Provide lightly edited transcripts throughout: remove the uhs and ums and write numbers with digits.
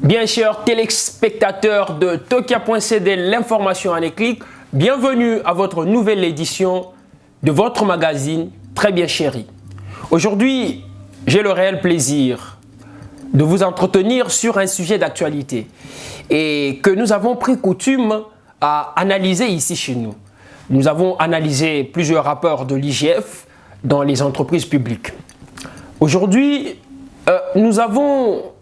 Bien chers téléspectateurs de Tokia.cd, l'information en un clic, bienvenue à votre nouvelle édition de votre magazine Très bien chéri. Aujourd'hui, j'ai le réel plaisir de vous entretenir sur un sujet d'actualité et que nous avons pris coutume à analyser ici chez nous. Nous avons analysé plusieurs rapports de l'IGF dans les entreprises publiques. Aujourd'hui, nous avons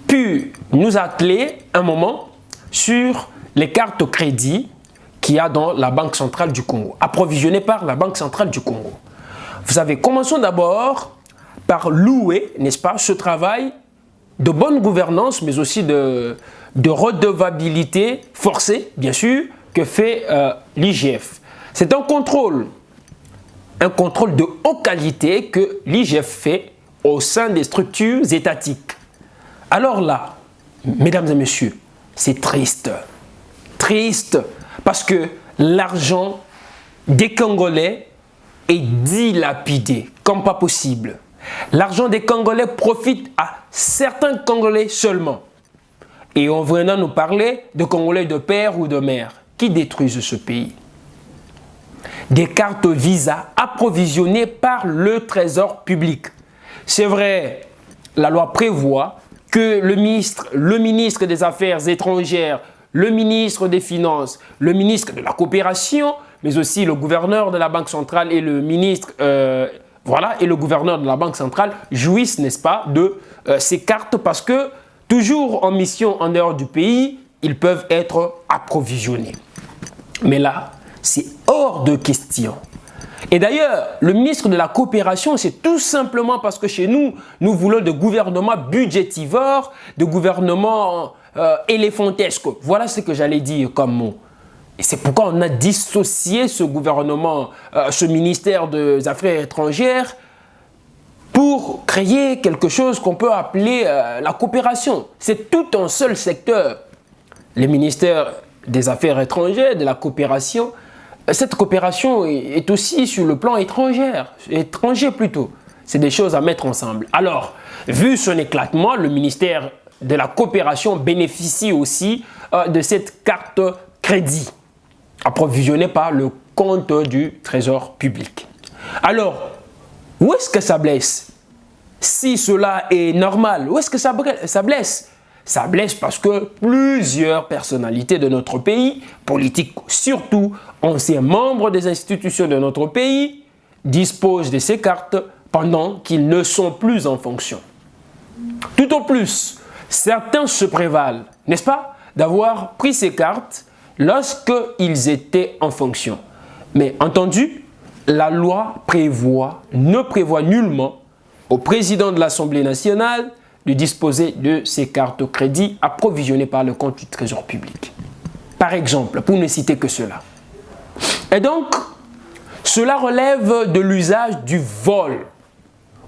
pu nous atteler un moment sur les cartes crédit qu'il y a dans la Banque centrale du Congo, approvisionnées par la Banque centrale du Congo. Vous savez, commençons d'abord par louer, n'est-ce pas, ce travail de bonne gouvernance, mais aussi de redevabilité forcée, bien sûr, que fait l'IGF. C'est un contrôle de haute qualité que l'IGF fait au sein des structures étatiques. Alors là, mesdames et messieurs, c'est triste. Triste parce que l'argent des Congolais est dilapidé comme pas possible. L'argent des Congolais profite à certains Congolais seulement. Et on venait nous parler de Congolais de père ou de mère qui détruisent ce pays. Des cartes Visa approvisionnées par le Trésor public. C'est vrai, la loi prévoit que le ministre des Affaires étrangères, le ministre des Finances, le ministre de la Coopération, mais aussi le gouverneur de la Banque centrale et le ministre, et le gouverneur de la Banque centrale jouissent, n'est-ce pas, de ces cartes parce que toujours en mission en dehors du pays, ils peuvent être approvisionnés. Mais là, c'est hors de question. Et d'ailleurs, le ministre de la Coopération, c'est tout simplement parce que chez nous, nous voulons de gouvernements budgétivores, de gouvernements éléphantesques. Voilà ce que j'allais dire comme mot. Et c'est pourquoi on a dissocié ce gouvernement, ce ministère des Affaires étrangères, pour créer quelque chose qu'on peut appeler la coopération. C'est tout un seul secteur. Le ministère des Affaires étrangères, de la coopération. Cette coopération est aussi sur le plan étranger plutôt. C'est des choses à mettre ensemble. Alors, vu son éclatement, le ministère de la Coopération bénéficie aussi de cette carte crédit approvisionnée par le compte du Trésor public. Alors, où est-ce que ça blesse? Si cela est normal, où est-ce que ça blesse? Ça blesse parce que plusieurs personnalités de notre pays, politiques surtout, anciens membres des institutions de notre pays, disposent de ces cartes pendant qu'ils ne sont plus en fonction. Tout au plus, certains se prévalent, n'est-ce pas, d'avoir pris ces cartes lorsqu'ils étaient en fonction. Mais entendu, la loi ne prévoit nullement au président de l'Assemblée nationale de disposer de ces cartes crédit approvisionnées par le compte du Trésor public. Par exemple, pour ne citer que cela. Et donc, cela relève de l'usage du vol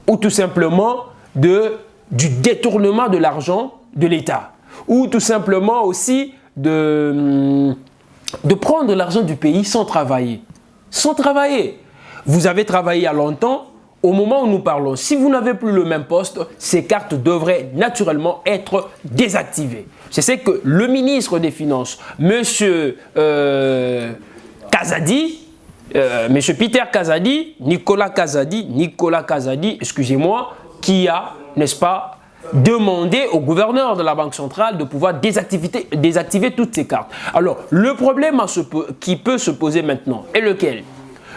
ou tout simplement du détournement de l'argent de l'État ou tout simplement aussi de prendre l'argent du pays sans travailler. Sans travailler. Vous avez travaillé à longtemps. Au moment où nous parlons, si vous n'avez plus le même poste, ces cartes devraient naturellement être désactivées. Je sais que le ministre des Finances, M. Kazadi, M. Peter Kazadi, Nicolas Kazadi, excusez-moi, qui a, n'est-ce pas, demandé au gouverneur de la Banque centrale de pouvoir désactiver toutes ces cartes. Alors, le problème qui peut se poser maintenant est lequel?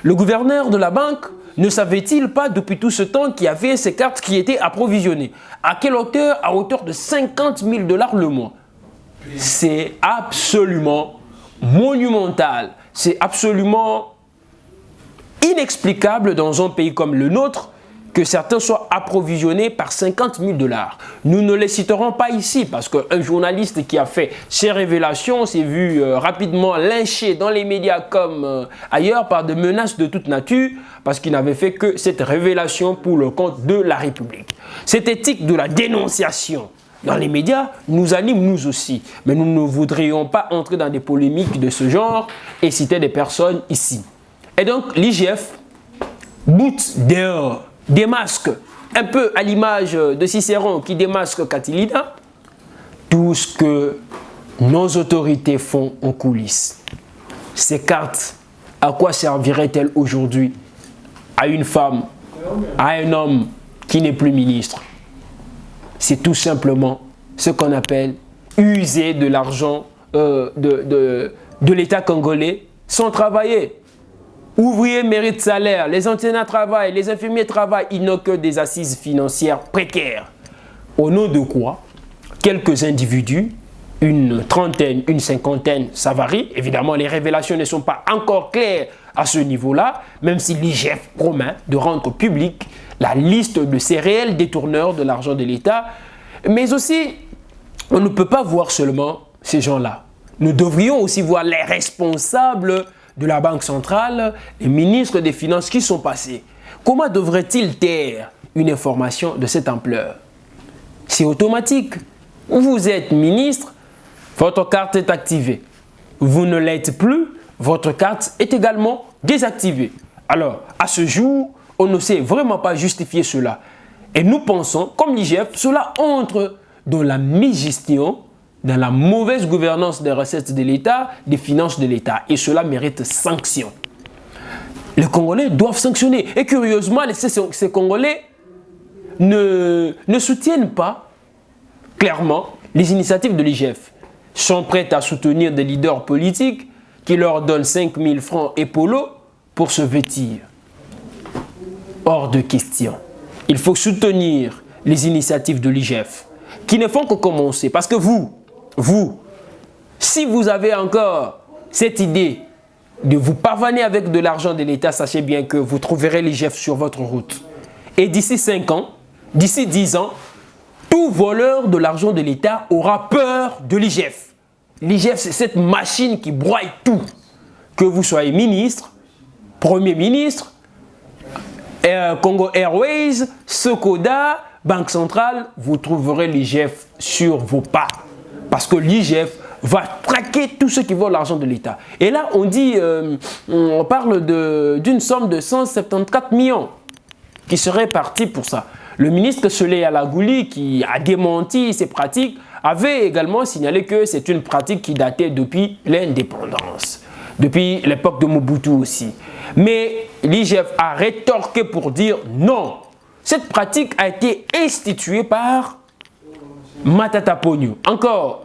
Le gouverneur de la banque ne savait-il pas depuis tout ce temps qu'il y avait ces cartes qui étaient approvisionnées? À quelle hauteur? À hauteur de 50 000 $ le mois. C'est absolument monumental. C'est absolument inexplicable dans un pays comme le nôtre que certains soient approvisionnés par 50 000 $. Nous ne les citerons pas ici parce qu'un journaliste qui a fait ces révélations s'est vu rapidement lynché dans les médias comme ailleurs par des menaces de toute nature parce qu'il n'avait fait que cette révélation pour le compte de la République. Cette éthique de la dénonciation dans les médias nous anime nous aussi, mais nous ne voudrions pas entrer dans des polémiques de ce genre et citer des personnes ici. Et donc l'IGF boot dehors des masques, un peu à l'image de Cicéron qui démasque Catilina, tout ce que nos autorités font en coulisses. Ces cartes, à quoi serviraient-elles aujourd'hui à une femme, à un homme qui n'est plus ministre? C'est tout simplement ce qu'on appelle user de l'argent de l'État congolais sans travailler. Ouvriers méritent salaire, les enseignants travaillent, les infirmiers travaillent, ils n'ont que des assises financières précaires. Au nom de quoi quelques individus, une trentaine, une cinquantaine, ça varie. Évidemment, les révélations ne sont pas encore claires à ce niveau-là, même si l'IGF promet de rendre publique la liste de ces réels détourneurs de l'argent de l'État. Mais aussi, on ne peut pas voir seulement ces gens-là. Nous devrions aussi voir les responsables de la Banque centrale, les ministres des Finances qui sont passés. Comment devraient-ils taire une information de cette ampleur? C'est automatique. Vous êtes ministre, votre carte est activée. Vous ne l'êtes plus, votre carte est également désactivée. Alors, à ce jour, on ne sait vraiment pas justifier cela. Et nous pensons, comme l'IGF, cela entre dans la mégestion, dans la mauvaise gouvernance des recettes de l'État, des finances de l'État. Et cela mérite sanction. Les Congolais doivent sanctionner. Et curieusement, ces Congolais ne soutiennent pas clairement les initiatives de l'IGF. Ils sont prêts à soutenir des leaders politiques qui leur donnent 5 000 francs et polo pour se vêtir. Hors de question. Il faut soutenir les initiatives de l'IGF qui ne font que commencer. Parce que vous, si vous avez encore cette idée de vous pavaner avec de l'argent de l'État, sachez bien que vous trouverez l'IGF sur votre route. Et d'ici 5 ans, d'ici 10 ans, tout voleur de l'argent de l'État aura peur de l'IGF. L'IGF, c'est cette machine qui broie tout. Que vous soyez ministre, Premier ministre, Congo Airways, Sokoda, Banque centrale, vous trouverez l'IGF sur vos pas. Parce que l'IGF va traquer tous ceux qui volent l'argent de l'État. Et là, on parle d'une somme de 174 millions qui serait partie pour ça. Le ministre Solé Alagouli, qui a démenti ces pratiques, avait également signalé que c'est une pratique qui datait depuis l'indépendance, depuis l'époque de Mobutu aussi. Mais l'IGF a rétorqué pour dire non. Cette pratique a été instituée par Matata Ponyo. Encore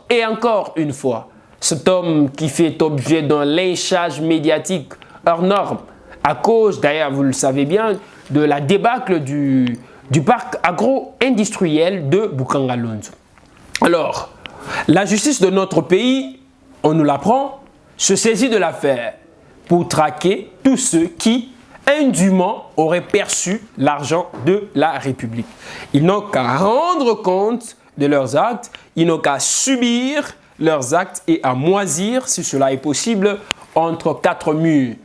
et encore une fois. Cet homme qui fait objet d'un lynchage médiatique hors norme, à cause, d'ailleurs, vous le savez bien, de la débâcle du parc agro-industriel de Boukangalonzo. Alors, la justice de notre pays, on nous l'apprend, se saisit de l'affaire pour traquer tous ceux qui, indûment, auraient perçu l'argent de la République. Ils n'ont qu'à rendre compte de leurs actes, ils n'ont qu'à subir leurs actes et à moisir, si cela est possible, entre 4 murs.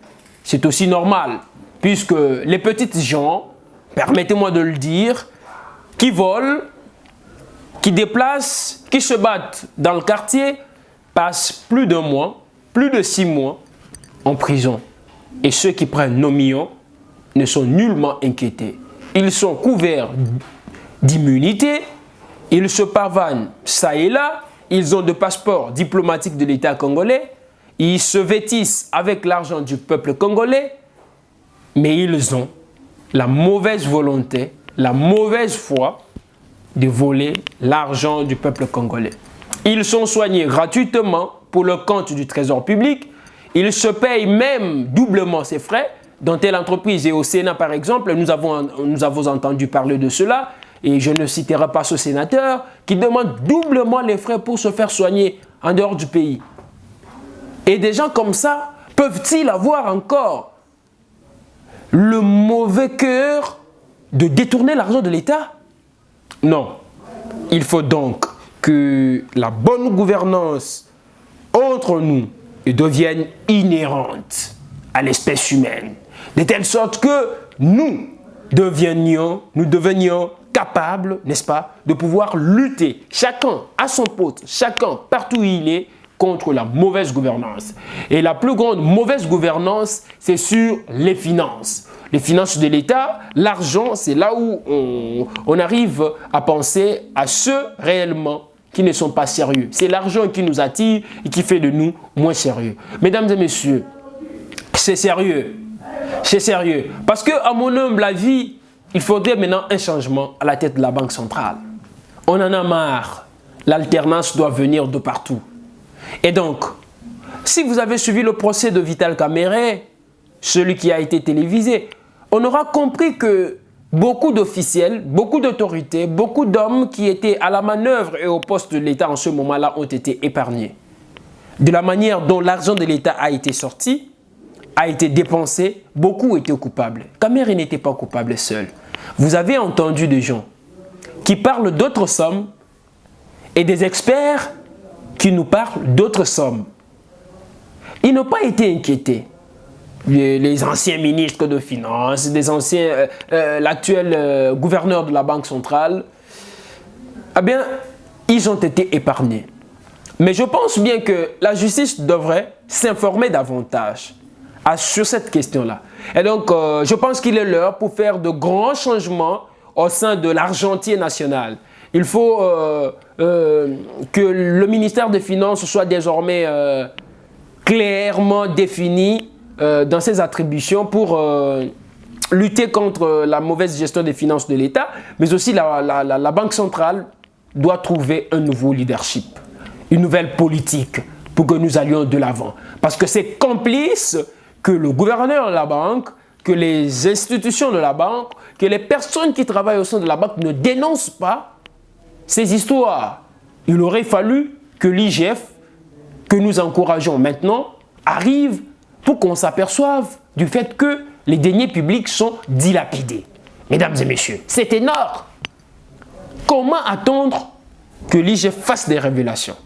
C'est aussi normal, puisque les petites gens, permettez-moi de le dire, qui volent, qui déplacent, qui se battent dans le quartier, passent plus d'1 mois, plus de 6 mois en prison. Et ceux qui prennent nos millions ne sont nullement inquiétés. Ils sont couverts d'immunité, ils se pavanent ça et là, ils ont de passeports diplomatiques de l'État congolais, ils se vêtissent avec l'argent du peuple congolais, mais ils ont la mauvaise volonté, la mauvaise foi de voler l'argent du peuple congolais. Ils sont soignés gratuitement pour le compte du trésor public. Ils se payent même doublement ces frais. Dans telle entreprise et au Sénat, par exemple, nous avons entendu parler de cela. Et je ne citerai pas ce sénateur qui demande doublement les frais pour se faire soigner en dehors du pays. Et des gens comme ça, peuvent-ils avoir encore le mauvais cœur de détourner l'argent de l'État? Non. Il faut donc que la bonne gouvernance entre nous devienne inhérente à l'espèce humaine. De telle sorte que nous devenions capables, n'est-ce pas, de pouvoir lutter, chacun à son poste, chacun partout où il est, contre la mauvaise gouvernance. Et la plus grande mauvaise gouvernance, c'est sur les finances. Les finances de l'État, l'argent, c'est là où on arrive à penser à ceux réellement qui ne sont pas sérieux. C'est l'argent qui nous attire et qui fait de nous moins sérieux. Mesdames et messieurs, c'est sérieux. C'est sérieux. Parce qu'à mon humble avis, il faudrait maintenant un changement à la tête de la Banque centrale. On en a marre. L'alternance doit venir de partout. Et donc, si vous avez suivi le procès de Vital Kamerhe, celui qui a été télévisé, on aura compris que beaucoup d'officiels, beaucoup d'autorités, beaucoup d'hommes qui étaient à la manœuvre et au poste de l'État en ce moment-là ont été épargnés. De la manière dont l'argent de l'État a été sorti, a été dépensé, beaucoup étaient coupables. Kamerhe n'était pas coupable seul. Vous avez entendu des gens qui parlent d'autres sommes et des experts qui nous parlent d'autres sommes. Ils n'ont pas été inquiétés. Les anciens ministres de Finances, l'actuel gouverneur de la Banque centrale, eh bien, ils ont été épargnés. Mais je pense bien que la justice devrait s'informer davantage sur cette question-là. Et donc, je pense qu'il est l'heure pour faire de grands changements au sein de l'argentier national. Il faut que le ministère des Finances soit désormais clairement défini dans ses attributions pour lutter contre la mauvaise gestion des finances de l'État, mais aussi la Banque centrale doit trouver un nouveau leadership, une nouvelle politique pour que nous allions de l'avant. Parce que c'est complice que le gouverneur de la banque, que les institutions de la banque, que les personnes qui travaillent au sein de la banque ne dénoncent pas ces histoires. Il aurait fallu que l'IGF, que nous encourageons maintenant, arrive pour qu'on s'aperçoive du fait que les deniers publics sont dilapidés. Mesdames et messieurs, c'est énorme. Comment attendre que l'IGF fasse des révélations?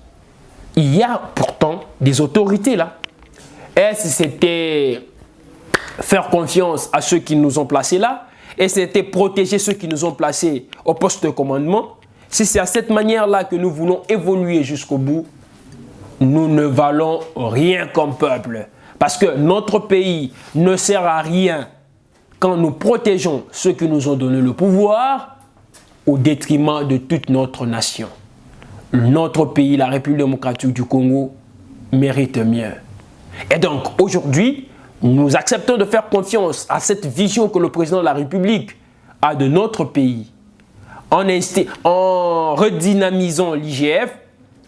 Il y a pourtant des autorités là. Est-ce que c'était faire confiance à ceux qui nous ont placés là? Est-ce que c'était protéger ceux qui nous ont placés au poste de commandement? Si c'est à cette manière-là que nous voulons évoluer jusqu'au bout, nous ne valons rien comme peuple. Parce que notre pays ne sert à rien quand nous protégeons ceux qui nous ont donné le pouvoir au détriment de toute notre nation. Notre pays, la République démocratique du Congo, mérite mieux. Et donc, aujourd'hui, nous acceptons de faire confiance à cette vision que le président de la République a de notre pays. En redynamisant l'IGF,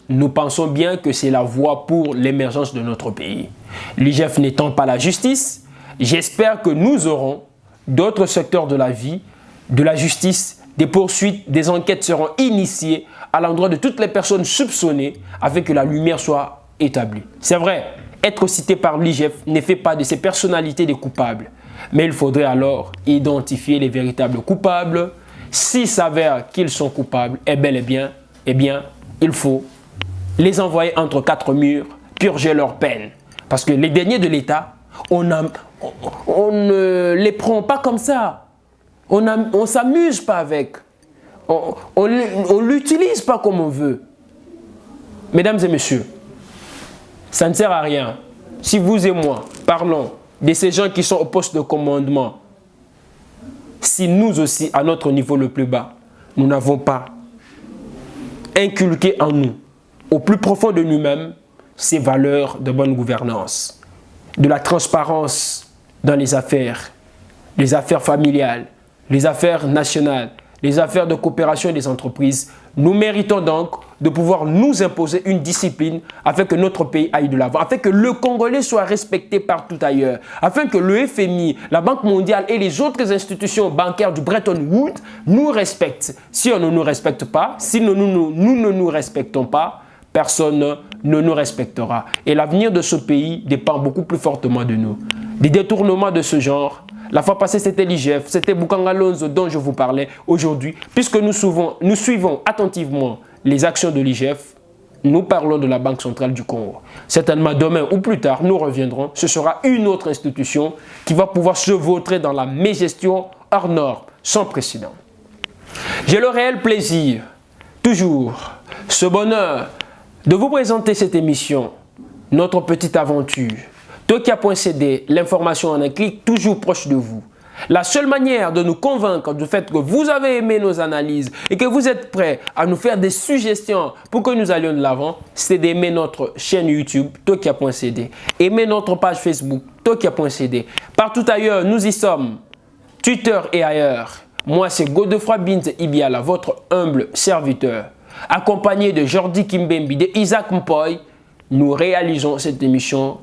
nous pensons bien que c'est la voie pour l'émergence de notre pays. L'IGF n'étant pas la justice, j'espère que nous aurons d'autres secteurs de la vie, de la justice, des poursuites, des enquêtes seront initiées à l'endroit de toutes les personnes soupçonnées afin que la lumière soit établie. C'est vrai, être cité par l'IGF ne fait pas de ces personnalités des coupables, mais il faudrait alors identifier les véritables coupables. S'il s'avère qu'ils sont coupables, eh bien, il faut les envoyer entre quatre murs, purger leur peine. Parce que les deniers de l'État, on ne les prend pas comme ça. On ne s'amuse pas avec. On ne l'utilise pas comme on veut. Mesdames et messieurs, ça ne sert à rien. Si vous et moi parlons de ces gens qui sont au poste de commandement, si nous aussi, à notre niveau le plus bas, nous n'avons pas inculqué en nous, au plus profond de nous-mêmes, ces valeurs de bonne gouvernance, de la transparence dans les affaires familiales, les affaires nationales, les affaires de coopération et des entreprises, nous méritons donc de pouvoir nous imposer une discipline afin que notre pays aille de l'avant, afin que le Congolais soit respecté partout ailleurs, afin que le FMI, la Banque mondiale et les autres institutions bancaires du Bretton Woods nous respectent. Si on ne nous respecte pas, si nous ne nous respectons pas, personne ne nous respectera. Et l'avenir de ce pays dépend beaucoup plus fortement de nous. Des détournements de ce genre, la fois passée c'était l'IGF, c'était Bukanga Lonzo dont je vous parlais aujourd'hui. Puisque nous suivons attentivement les actions de l'IGF, nous parlons de la Banque centrale du Congo. Certainement demain ou plus tard, nous reviendrons. Ce sera une autre institution qui va pouvoir se vautrer dans la mégestion hors norme, sans précédent. J'ai le réel plaisir, toujours, ce bonheur, de vous présenter cette émission, notre petite aventure. Tokia.cd, l'information en un clic, toujours proche de vous. La seule manière de nous convaincre du fait que vous avez aimé nos analyses et que vous êtes prêts à nous faire des suggestions pour que nous allions de l'avant, c'est d'aimer notre chaîne YouTube Tokia.cd, aimer notre page Facebook Tokia.cd. Partout ailleurs, nous y sommes, Twitter et ailleurs. Moi, c'est Godefroy Binte Ibiala, votre humble serviteur. Accompagné de Jordi Kimbembi, de Isaac Mpoy, nous réalisons cette émission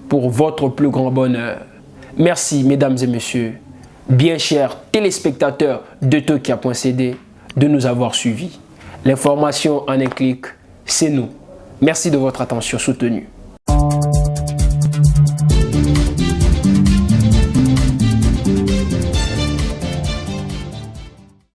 pour votre plus grand bonheur. Merci, mesdames et messieurs, bien chers téléspectateurs de Tokia.cd, de nous avoir suivis. L'information en un clic, c'est nous. Merci de votre attention soutenue.